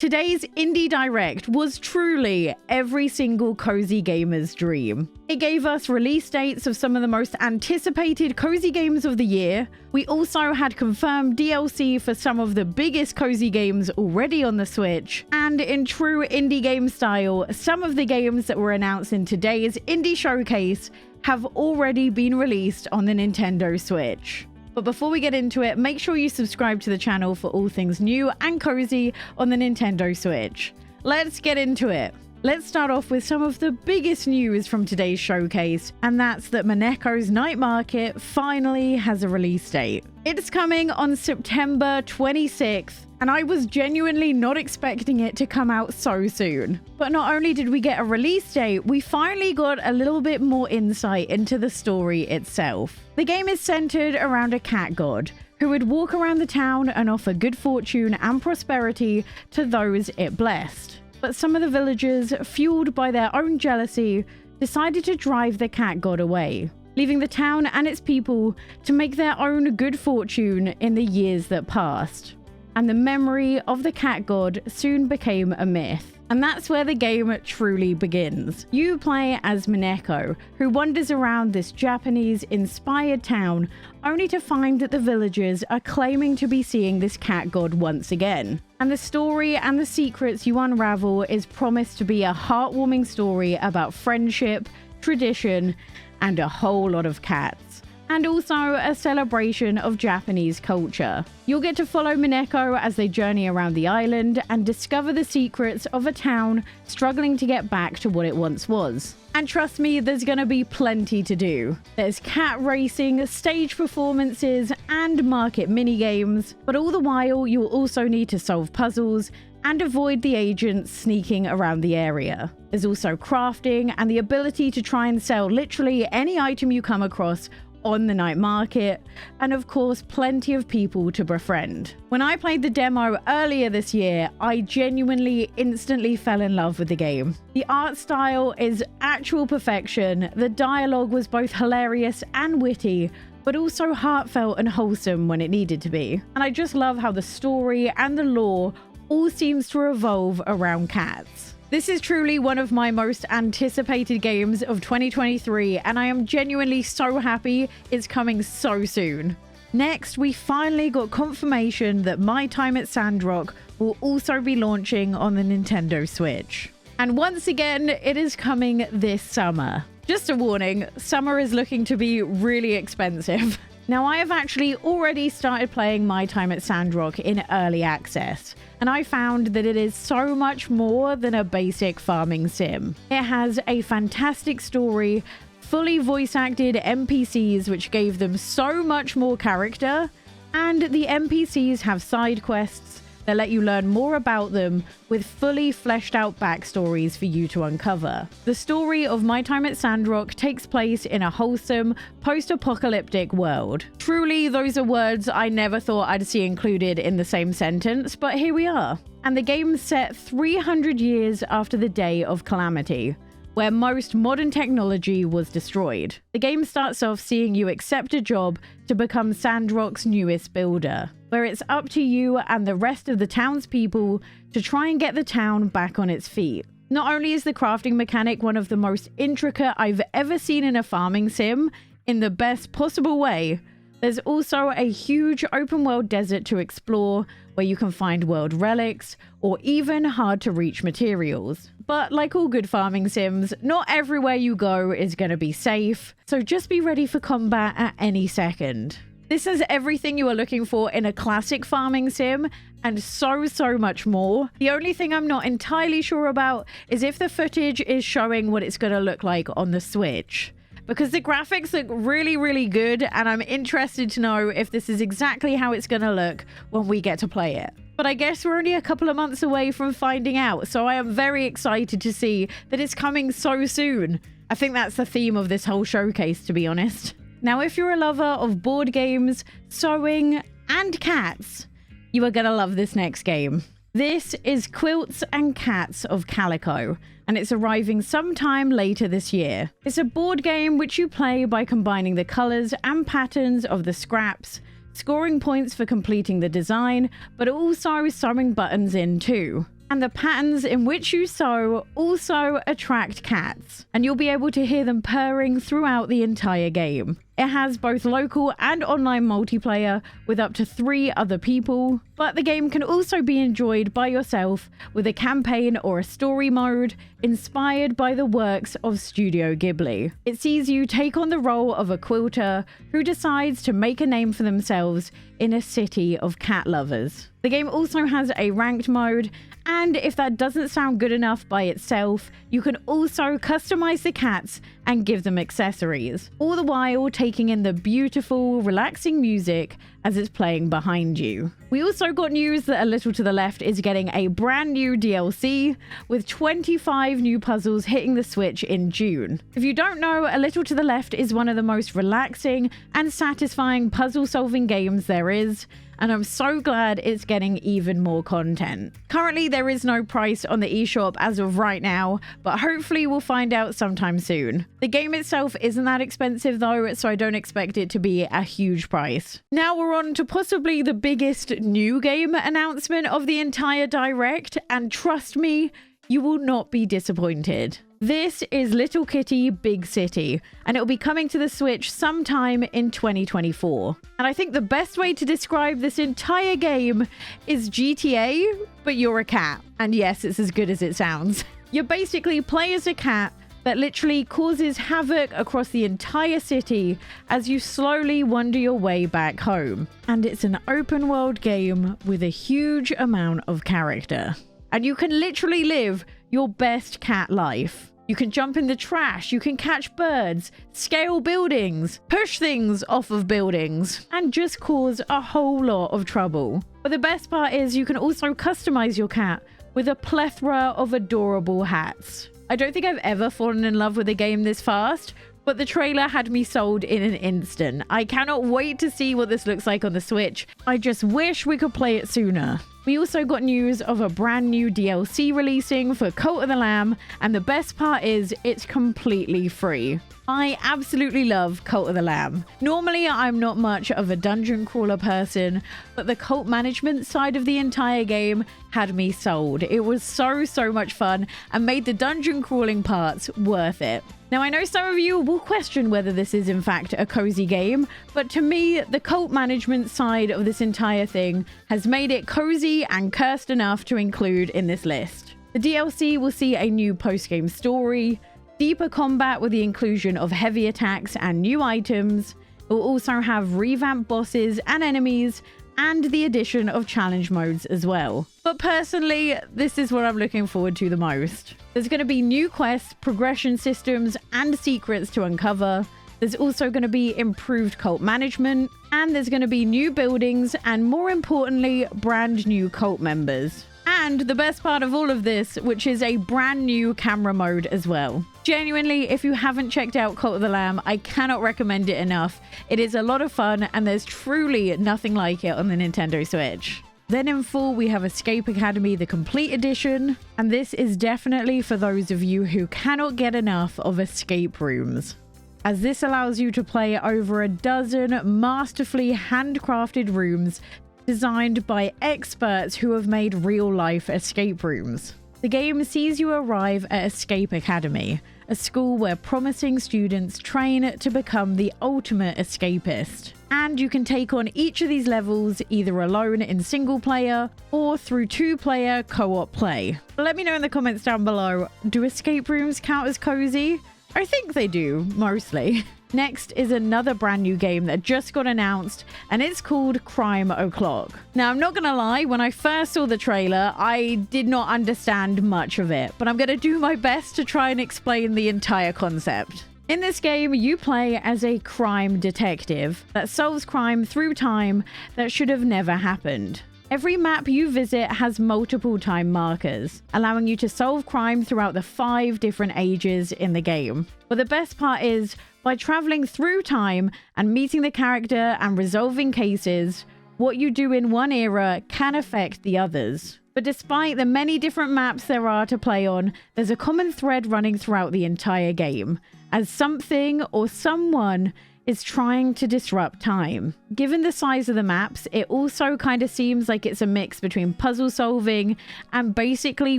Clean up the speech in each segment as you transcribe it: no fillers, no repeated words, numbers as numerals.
Today's Indie Direct was truly every single cozy gamer's dream. It gave us release dates of some of the most anticipated cozy games of the year. We also had confirmed DLC for some of the biggest cozy games already on the Switch. And in true indie game style, some of the games that were announced in today's Indie Showcase have already been released on the Nintendo Switch. But before we get into it, make sure you subscribe to the channel for all things new and cozy on the Nintendo Switch. Let's get into it. Let's start off with some of the biggest news from today's showcase, and that's that Mineko's Night Market finally has a release date. It's coming on September 26th, and I was genuinely not expecting it to come out so soon. But not only did we get a release date, we finally got a little bit more insight into the story itself. The game is centered around a cat god who would walk around the town and offer good fortune and prosperity to those it blessed. But some of the villagers, fueled by their own jealousy, decided to drive the cat god away, leaving the town and its people to make their own good fortune in the years that passed. And the memory of the cat god soon became a myth. And that's where the game truly begins. You play as Mineko, who wanders around this Japanese-inspired town, only to find that the villagers are claiming to be seeing this cat god once again. And the story and the secrets you unravel is promised to be a heartwarming story about friendship, tradition, and a whole lot of cats. And also a celebration of Japanese culture. You'll get to follow Mineko as they journey around the island and discover the secrets of a town struggling to get back to what it once was. And trust me, there's gonna be plenty to do. There's cat racing, stage performances, and market minigames, but all the while you'll also need to solve puzzles and avoid the agents sneaking around the area. There's also crafting and the ability to try and sell literally any item you come across on the night market, and of course plenty of people to befriend. When I played the demo earlier this year, I genuinely instantly fell in love with the game. The art style is actual perfection, the dialogue was both hilarious and witty, but also heartfelt and wholesome when it needed to be. And I just love how the story and the lore all seems to revolve around cats. This is truly one of my most anticipated games of 2023, and I am genuinely so happy it's coming so soon. Next, we finally got confirmation that My Time at Sandrock will also be launching on the Nintendo Switch. And once again, it is coming this summer. Just a warning, summer is looking to be really expensive. Now, I have actually already started playing My Time at Sandrock in early access, and I found that it is so much more than a basic farming sim. It has a fantastic story, fully voice-acted NPCs which gave them so much more character, and the NPCs have side quests that let you learn more about them with fully fleshed out backstories for you to uncover. The story of My Time at Sandrock takes place in a wholesome, post-apocalyptic world. Truly, those are words I never thought I'd see included in the same sentence, but here we are. And the game's set 300 years after the Day of Calamity, where most modern technology was destroyed. The game starts off seeing you accept a job to become Sandrock's newest builder, where it's up to you and the rest of the townspeople to try and get the town back on its feet. Not only is the crafting mechanic one of the most intricate I've ever seen in a farming sim, in the best possible way, there's also a huge open world desert to explore where you can find world relics or even hard to reach materials. But like all good farming sims, not everywhere you go is going to be safe, so just be ready for combat at any second. This is everything you are looking for in a classic farming sim, and so much more. The only thing I'm not entirely sure about is if the footage is showing what it's going to look like on the Switch, because the graphics look really good, and I'm interested to know if this is exactly how it's going to look when we get to play it. But I guess we're only a couple of months away from finding out, so I am very excited to see that it's coming so soon. I think that's the theme of this whole showcase, to be honest. Now, if you're a lover of board games, sewing, and cats, you are gonna love this next game. This is Quilts and Cats of Calico, and it's arriving sometime later this year. It's a board game which you play by combining the colors and patterns of the scraps, scoring points for completing the design, but also sewing buttons in too. And the patterns in which you sew also attract cats, and you'll be able to hear them purring throughout the entire game. It has both local and online multiplayer with up to 3 other people, but the game can also be enjoyed by yourself with a campaign or a story mode inspired by the works of Studio Ghibli. It sees you take on the role of a quilter who decides to make a name for themselves in a city of cat lovers. The game also has a ranked mode, and if that doesn't sound good enough by itself, you can also customize the cats and give them accessories, all the while taking in the beautiful, relaxing music as it's playing behind you. We also got news that A Little to the Left is getting a brand new DLC with 25 new puzzles hitting the Switch in June. If you don't know, A Little to the Left is one of the most relaxing and satisfying puzzle solving games there is, and I'm so glad it's getting even more content. Currently, there is no price on the eShop as of right now, but hopefully we'll find out sometime soon. The game itself isn't that expensive though, so I don't expect it to be a huge price. Now we're on to possibly the biggest new game announcement of the entire Direct, and trust me, you will not be disappointed. This is Little Kitty Big City, and it will be coming to the Switch sometime in 2024. And I think the best way to describe this entire game is GTA, but you're a cat. And yes, it's as good as it sounds. You basically play as a cat that literally causes havoc across the entire city as you slowly wander your way back home. And it's an open world game with a huge amount of character. And you can literally live your best cat life. You can jump in the trash, you can catch birds, scale buildings, push things off of buildings, and just cause a whole lot of trouble. But the best part is you can also customize your cat with a plethora of adorable hats. I don't think I've ever fallen in love with a game this fast, but the trailer had me sold in an instant. I cannot wait to see what this looks like on the Switch. I just wish we could play it sooner. We also got news of a brand new DLC releasing for Cult of the Lamb, and the best part is it's completely free. I absolutely love Cult of the Lamb. Normally, I'm not much of a dungeon crawler person, but the cult management side of the entire game had me sold. It was so much fun and made the dungeon crawling parts worth it. Now, I know some of you will question whether this is in fact a cozy game, but to me, the cult management side of this entire thing has made it cozy and cursed enough to include in this list. The DLC will see a new post-game story, deeper combat with the inclusion of heavy attacks and new items. It will also have revamped bosses and enemies, and the addition of challenge modes as well. But personally, this is what I'm looking forward to the most. There's going to be new quests, progression systems, and secrets to uncover. There's also going to be improved cult management, and there's going to be new buildings, and more importantly, brand new cult members. And the best part of all of this, which is a brand new camera mode as well. Genuinely, if you haven't checked out Cult of the Lamb, I cannot recommend it enough. It is a lot of fun, and there's truly nothing like it on the Nintendo Switch. Then in full, we have Escape Academy, the Complete Edition, and this is definitely for those of you who cannot get enough of escape rooms, as this allows you to play over a dozen masterfully handcrafted rooms designed by experts who have made real-life escape rooms. The game sees you arrive at Escape Academy, a school where promising students train to become the ultimate escapist. And you can take on each of these levels either alone in single player or through 2-player co-op play. Let me know in the comments down below, do escape rooms count as cozy? I think they do, mostly. Next is another brand new game that just got announced, and it's called Crime O'Clock. Now, I'm not gonna lie, when I first saw the trailer, I did not understand much of it, but I'm gonna do my best to try and explain the entire concept. In this game, you play as a crime detective that solves crime through time that should have never happened. Every map you visit has multiple time markers, allowing you to solve crime throughout the 5 different ages in the game. But the best part is, by traveling through time and meeting the character and resolving cases, what you do in one era can affect the others. But despite the many different maps there are to play on, there's a common thread running throughout the entire game, as something or someone is trying to disrupt time. Given the size of the maps, it also kind of seems like it's a mix between puzzle solving and basically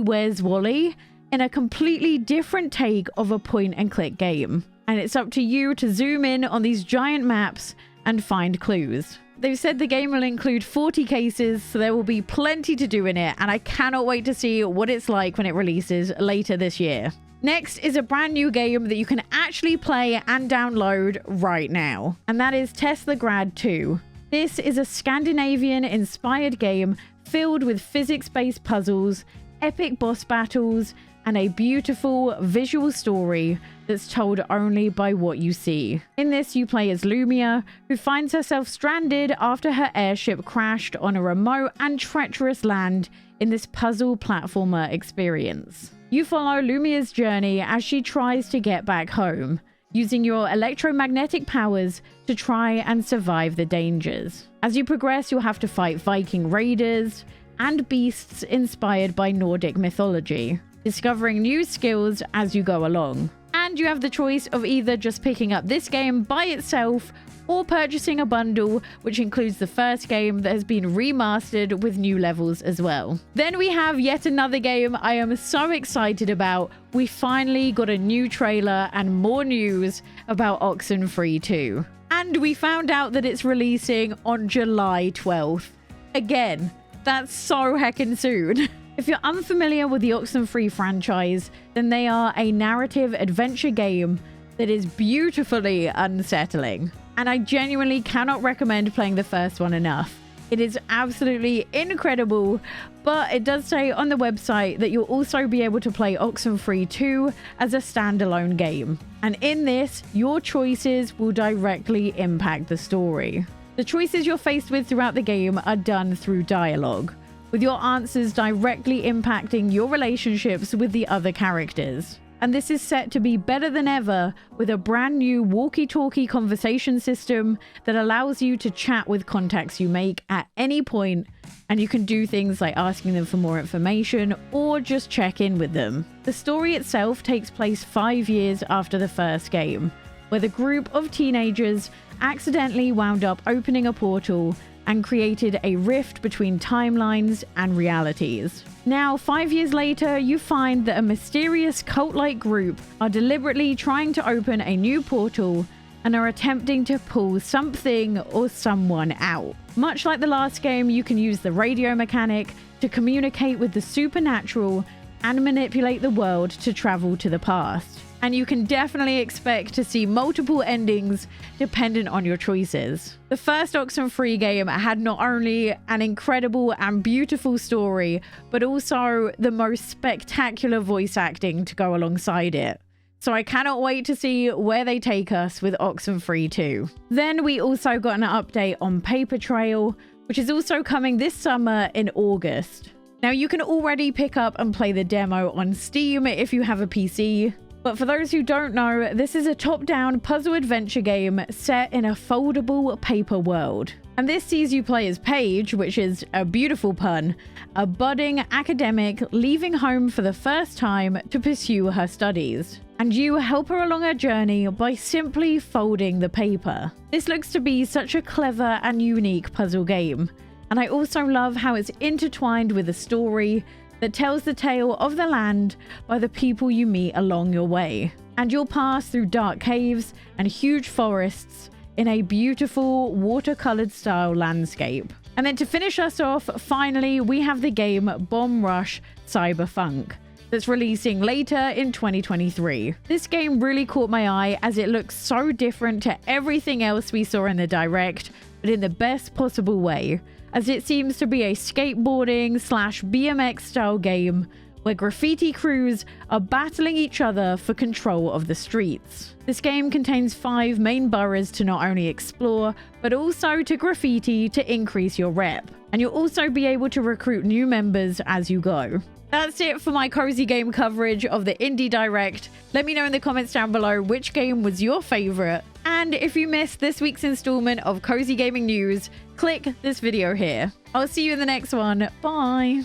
Where's Wally in a completely different take of a point and click game. And it's up to you to zoom in on these giant maps and find clues. They've said the game will include 40 cases, so there will be plenty to do in it, and I cannot wait to see what it's like when it releases later this year. Next is a brand new game that you can actually play and download right now, and that is Teslagrad 2. This is a Scandinavian-inspired game filled with physics-based puzzles, epic boss battles, and a beautiful visual story that's told only by what you see. In this, you play as Lumia, who finds herself stranded after her airship crashed on a remote and treacherous land in this puzzle platformer experience. You follow Lumia's journey as she tries to get back home, using your electromagnetic powers to try and survive the dangers. As you progress, you'll have to fight Viking raiders and beasts inspired by Nordic mythology, discovering new skills as you go along. And you have the choice of either just picking up this game by itself or purchasing a bundle, which includes the first game that has been remastered with new levels as well. Then we have yet another game I am so excited about. We finally got a new trailer and more news about Oxenfree 2. And we found out that it's releasing on July 12th. Again, that's so heckin' soon. If you're unfamiliar with the Oxenfree franchise, then they are a narrative adventure game that is beautifully unsettling. And I genuinely cannot recommend playing the first one enough. It is absolutely incredible, but it does say on the website that you'll also be able to play Oxenfree 2 as a standalone game. And in this, your choices will directly impact the story. The choices you're faced with throughout the game are done through dialogue, with your answers directly impacting your relationships with the other characters. And this is set to be better than ever with a brand new walkie-talkie conversation system that allows you to chat with contacts you make at any point, and you can do things like asking them for more information or just check in with them. The story itself takes place 5 years after the first game, where the group of teenagers accidentally wound up opening a portal and created a rift between timelines and realities. Now, 5 years later, you find that a mysterious cult-like group are deliberately trying to open a new portal and are attempting to pull something or someone out. Much like the last game, you can use the radio mechanic to communicate with the supernatural and manipulate the world to travel to the past. And you can definitely expect to see multiple endings dependent on your choices. The first Oxenfree game had not only an incredible and beautiful story, but also the most spectacular voice acting to go alongside it. So I cannot wait to see where they take us with Oxenfree 2. Then we also got an update on Paper Trail, which is also coming this summer in August. Now you can already pick up and play the demo on Steam if you have a PC. But for those who don't know, this is a top-down puzzle adventure game set in a foldable paper world. And this sees you play as Paige, which is a beautiful pun, a budding academic leaving home for the first time to pursue her studies. And you help her along her journey by simply folding the paper. This looks to be such a clever and unique puzzle game. And I also love how it's intertwined with a story that tells the tale of the land by the people you meet along your way. And you'll pass through dark caves and huge forests in a beautiful watercolored style landscape. And then to finish us off, finally, we have the game Bomb Rush Cyberfunk that's releasing later in 2023. This game really caught my eye as it looks so different to everything else we saw in the Direct, but in the best possible way, as it seems to be a skateboarding / BMX style game where graffiti crews are battling each other for control of the streets. This game contains 5 main boroughs to not only explore, but also to graffiti to increase your rep. And you'll also be able to recruit new members as you go. That's it for my cozy game coverage of the Indie Direct. Let me know in the comments down below which game was your favorite. And if you missed this week's installment of Cozy Gaming News, click this video here. I'll see you in the next one. Bye.